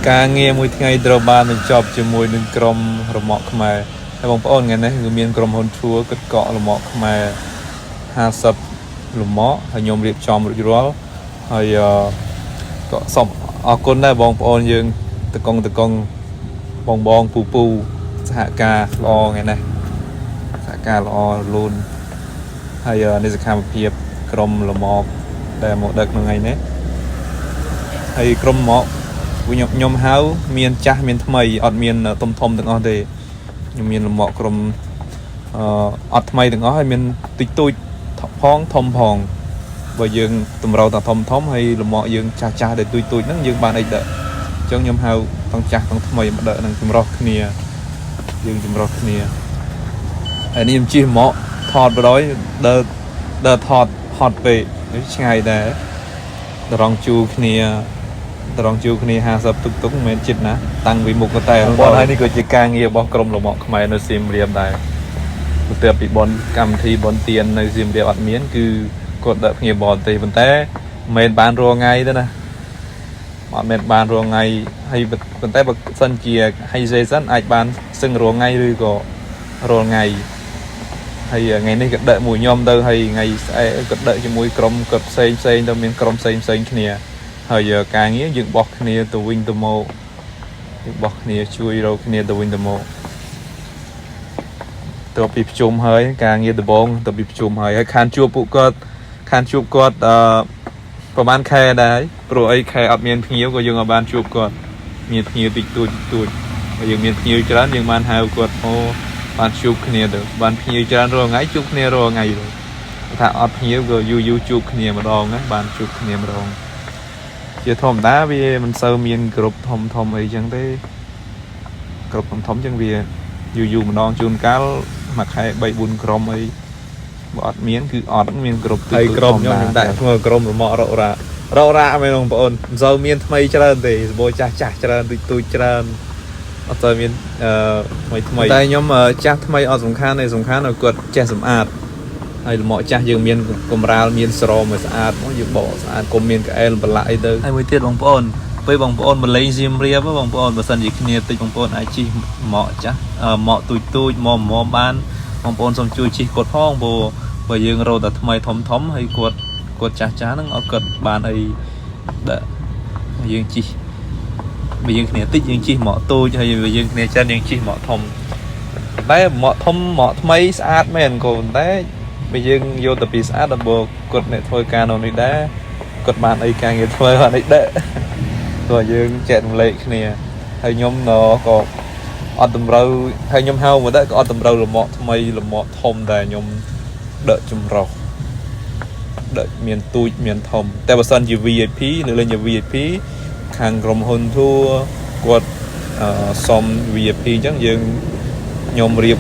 ការងារមួយថ្ងៃត្រូវបានបញ្ចប់ជាមួយនឹងក្រុមរមាក់ខ្មែរហើយបងប្អូនថ្ងៃនេះគឺមានក្រុមហ៊ុនធួគិតកក់រមាក់ខ្មែរ50រមាក់ហើយខ្ញុំរៀបចំរួចរាល់ហើយក៏សូមអរគុណដែរបងប្អូនយើងតកងបងពូសហការល្អថ្ងៃនេះសហការល្អលូនហើយនេះសកម្មភាពក្រុមរមាក់ដែលមកដឹកក្នុងថ្ងៃនេះហើយក្រុមមកខ្ញុំហៅមានចាស់មានថ្មីអត់មានធំទាំងអស់ទេខ្ញុំមានលំអកក្រុមអត់ថ្មីទាំងអស់ហើយមានតិចតួចផងធំផងបើយើងតម្រូវតែធំហើយលំអកយើងចាស់ដែលទួយហ្នឹងយើងបានអីដាក់អញ្ចឹងខ្ញុំហៅទាំងចាស់ទាំងថ្មីមកដឹកនឹងចម្រោះគ្នាយើងចម្រោះគ្នាហើយនេះខ្ញុំជិះមកថតបដ ாய் ដើរថតហត់ពេកឆ្ងាយដែរត្រង់ជួគ្នា50ទុកមិនមែនចិត្តណាតាំងពីមុខកតែបងហើយនេះក៏ជាការងាររបស់ក្រុមលំអកខ្មែរនៅសៀមរាបដែរបន្ទាប់ពីបនកម្មវិធីបនទៀននៅសៀមរាបអត់មានគឺគាត់ដឹកភ្ញៀវបរទេសប៉ុន្តែមិនមែនបានរាល់ថ្ងៃទេណាអត់មែនបានរាល់ថ្ងៃហើយប៉ុន្តែបើសិនជាហើយសេសិនអាចបានសឹងរាល់ថ្ងៃឬក៏រាល់ថ្ងៃហើយថ្ងៃនេះក៏ដឹកមួយខ្ញុំទៅហើយថ្ងៃស្អែកក៏ដឹកជាមួយក្រុមគាត់ផ្សេងទៅមានក្រុមផ្សេងគ្នាហើយការងារយើងបោះគ្នាទៅវិញទៅមកយើងបោះគ្នាជួយរកគ្នាទៅវិញទៅមកទៅពីប្រជុំហើយការងារដំបងទៅពីប្រជុំហើយខានជួបពួកគាត់ប្រហែលខែដែរព្រោះអីខែអត់មានភ្ញៀវក៏យើងអាចបានជួបគាត់មានភ្ញៀវតិចតួចហើយយើងមានភ្ញៀវច្រើនយើងបានហៅគាត់មកបានជួបគ្នាទៅបានភ្ញៀវច្រើនរាល់ថ្ងៃជួបគ្នារាល់ថ្ងៃទៅថាអត់ភ្ញៀវក៏យូរជួបគ្នាម្ដងណាបានជួបគ្នាម្ដងជាធម្មតាវាមិនសូវមានក្រុមធំអីចឹងទេក្រុមធំចឹងវាយូរម្ដងជួនកាលមួយខែ 3-4 ក្រុមអីបើអត់មានគឺអត់មានក្រុមទូទៅក្រុមខ្ញុំដាក់ឈ្មោះក្រុមរមាក់រករ៉ាមែនបងប្អូនមិនសូវមានថ្មីច្រើនទេសបោចាស់ច្រើនទូចច្រើនអត់សូវមានថ្មីតែខ្ញុំចាស់ថ្មីអត់សំខាន់ទេសំខាន់ឲ្យគាត់ចេះសម្អាតហើយលំអកចាស់យើងមានកម្រាលមានស្រោមឲ្យស្អាតមកយើងបកស្អាតកុំមានកែលបន្លាក់អីទៅហើយមួយទៀតបងប្អូនពេលបងប្អូនមកលេងសៀមរាបបងប្អូនបើសិនជាគ្នាតិចបងប្អូនអាចជិះមកចាស់មកទូចមកបានបងប្អូនសូមជួយជិះគាត់ផងព្រោះបើយើងរកតែថ្មីធំហើយគាត់ចាស់ហ្នឹងឲ្យគាត់បានអីដាក់យើងជិះបើយើងគ្នាតិចយើងជិះមកទូចហើយបើយើងគ្នាច្រើនយើងជិះមកធំតែមកធំមកថ្មីស្អាតមែនកូនតែបើយើងយកទៅពីស្អាតដល់គាត់អ្នកធ្វើការនៅនេះដែរគាត់បានអីការងារធ្វើអត់អីដែរព្រោះយើងចែករំលែកគ្នាហើយខ្ញុំក៏អត់តម្រូវហើយខ្ញុំហៅមកដែរក៏អត់តម្រូវលំអកថ្មីលំអកធំតែខ្ញុំដឹកចម្រោះដឹកមានទូចមានធំតែបើសិនជា VIP នៅលេងជា VIP ខាងក្រុមហ៊ុនធួគាត់សុំ VIP អញ្ចឹងខ្ញុំរៀប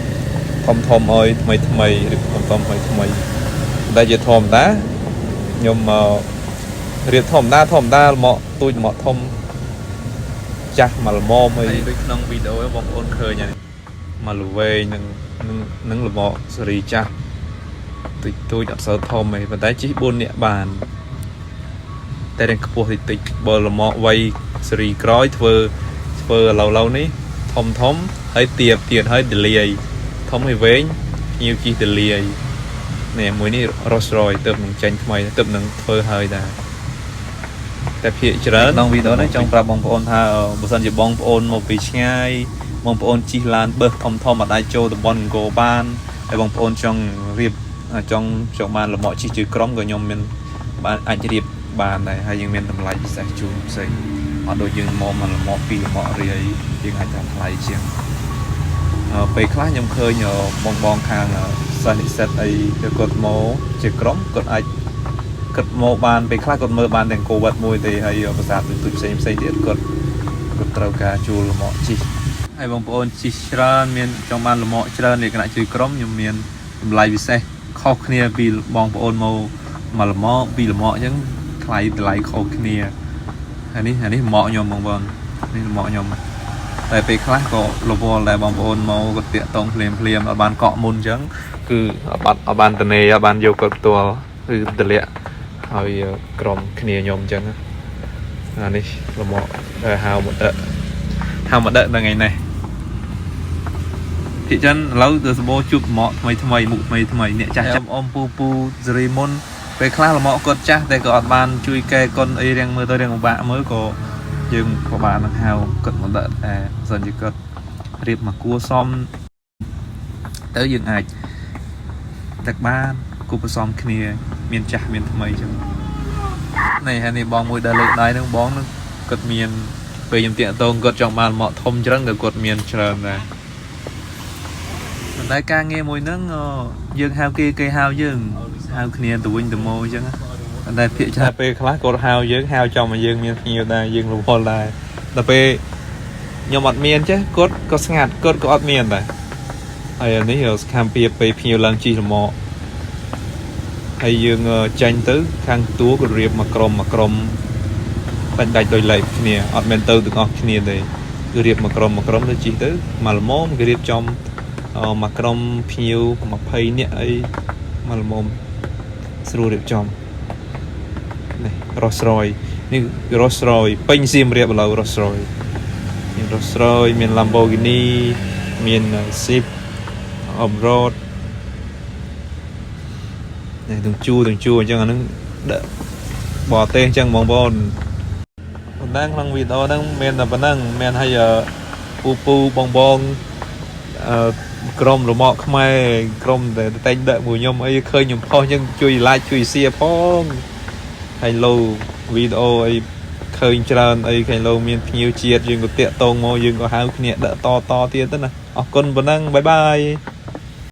ធំឲ្យថ្មីរៀបធំឲ្យថ្មីតែជាធម្មតាខ្ញុំរៀបធម្មតាមកទូចមកធំចាស់មកល្មមអីដូចក្នុងវីដេអូបងប្អូនឃើញហើយមកលវែងនឹងល្មមសេរីចាស់ទូចអត់សូវធំទេប៉ុន្តែជិះ4នាក់បានតែរៀងខ្ពស់តិចបើល្មមវ័យសេរីក្រោយធ្វើឥឡូវនេះធំហើយទៀតហើយដលាយធំហើយវែងញៀវជិះដលាយនេះមួយនេះ Rolls Royce ទៅនឹងចេញថ្មីទៅនឹងធ្វើហើយដែរតែភាគច្រើនក្នុងវីដេអូនេះចង់ប្រាប់បងប្អូនថាបើសិនជាបងប្អូនមកពីឆ្ងាយបងប្អូនជិះឡានបឺសធំអត់អាចចូលតំបន់អង្គរបានហើយបងប្អូនចង់រៀបចង់បានលំអកជិះជឿក្រុមក៏ខ្ញុំមានបានអាចរៀបបានដែរហើយយើងមានតម្លៃពិសេសជូនផ្សេងអត់ដូចយើងមកលំអកពីលំអករាយយើងអាចតាមថ្លៃជាងពេលខ្លះខ្ញុំឃើញបងខាងសិស្សនិស្សិតអីគាត់មកជាក្រុមគាត់អាចគាត់មកបានពេលខ្លះគាត់មើលបានទាំងកូវ៉ាត់មួយទេហើយភាសាទូផ្សេងទៀតគាត់ត្រូវការជួលលំអកជិះហើយបងប្អូនជិះច្រើនមានចង់បានលំអកច្រើនលក្ខណៈជួយក្រុមខ្ញុំមានតម្លៃពិសេសខុសគ្នាពីបងប្អូនមកលំអកពីលំអកអញ្ចឹងថ្លៃតម្លៃខុសគ្នាហើយនេះលំអកខ្ញុំបងប្អូននេះលំអកខ្ញុំតែពេលខ្លះក៏រវល់ដែរបងប្អូនមកគាត់តាក់តងភ្លាមអត់បានកក់មុនអញ្ចឹងគឺអត់បានតនេអត់បានយកគាត់ផ្ទាល់គឺតម្លាក់ហើយក្រុមគ្នាខ្ញុំអញ្ចឹងអានេះលំអកហៅមក thằng mà đợi là ngày này thị trấn lâu từ bố chụp mọ thay mụ thay nè cha chăm om pu Doraemon về khác là mọ con cha để có ban chui kê con ấy đang mơ tôi đang bạn mới có dừng của bạn là hào cận một đợt dần chỉ cận riệp mà cua xóm tới dừng ai đặc ban cua xóm kia miền cha miền thay chứ này hay này bong mùi đợt lệ đáy nó bóng nó cật miền về những tiện tôn cật trong bàn mọ thông chứ được cột miền trời này đại ca nghe mùi nắng dương hao kia cây hao dương hao kia tụi từ mô chứ đại phía cha pe khác cột hao dương hao trong mà dương miền nhiều đây dương lục hồ lại đại pe nhiều mặt miền chứ cột có ngạt cột có miền này hay này hiểu cam pe pe nhiều lần chi là mọ hay dương tranh tứ khang túa của riệp mà crom bánh đại đôi lệ nè miền tây từ ngọc nè đây riệp mà crom nó chỉ tứ mà mồm cái riệp trong mà crom phiêu mà phay nè ấy mà mồm sưu riệp trong này Rolls Royceนี่ Rolls Royce ពេញសៀមរាបឥឡូវ Rolls Royce មាន Rolls Royce មាន Lamborghini មាន Jeep Off-road នេះទាំងជួអញ្ចឹងអានឹងដាក់បរទេសអញ្ចឹងបងប្អូនប៉ុន្តែក្នុងវីដេអូហ្នឹងមានតែប៉ុណ្្នឹងមានឲ្យពូបងក្រុមរមាក់ខ្មែរក្រុមតែតែងដឹកមួយខ្ញុំអីឃើញខ្ញុំផុសអញ្ចឹងជួយ like ជួយ share ផងហើយលោវីដេអូអីឃើញច្រើនអីឃើញលោមានភ្ញៀវជាតិយើងក៏តាក់តងមកយើងក៏ហៅគ្នាដឹកតទៀតទៅណាអរគុណប៉ុណ្ណឹងបាយបាយ